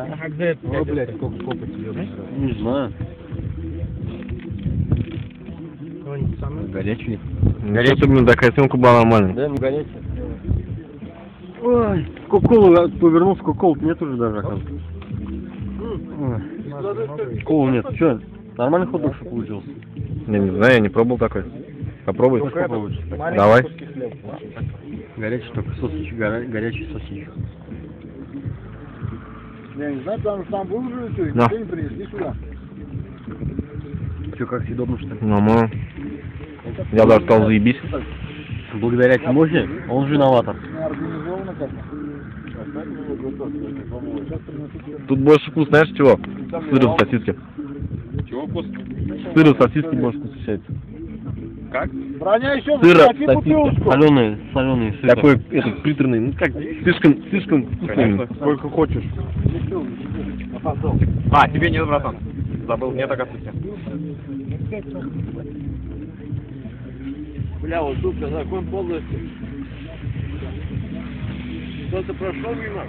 А где это? Ой, блядь, сколько копоти, ёбаный рот. Не знаю. Горячий. Особенно такая съемка была нормальная. Да, ну горячий. Ой, кока-колу повернулся, кока-колы нет уже даже, оказывается. Колы нет. Че, нормальный хот-дог что получился? Я не знаю, я не пробовал такой. Попробуй. Попробуй. Давай. Горячий только сосич, горячий сосич. Я не знаю, потому что там был уже все, и Да. никто не принесли сюда. Че, как съедобно, что ли? Нормально. Я даже сказал, заебись. Благодаря Тимохе он же инноватор. Организовано как-то. Тут больше вкус, знаешь чего? Сыра в сосиске. Чего вкус? Сыра в сосиске больше вкус ощущается. Как? Броня еще Сыра, захвати бутылочку. Соленый сыр. Такой, этот, приторный, ну как, слишком вкусный. Сколько хочешь. А, тебе нет, братан. Забыл, нет, оказывается. Бля, вот тут закон полностью. Кто-то прошел мимо.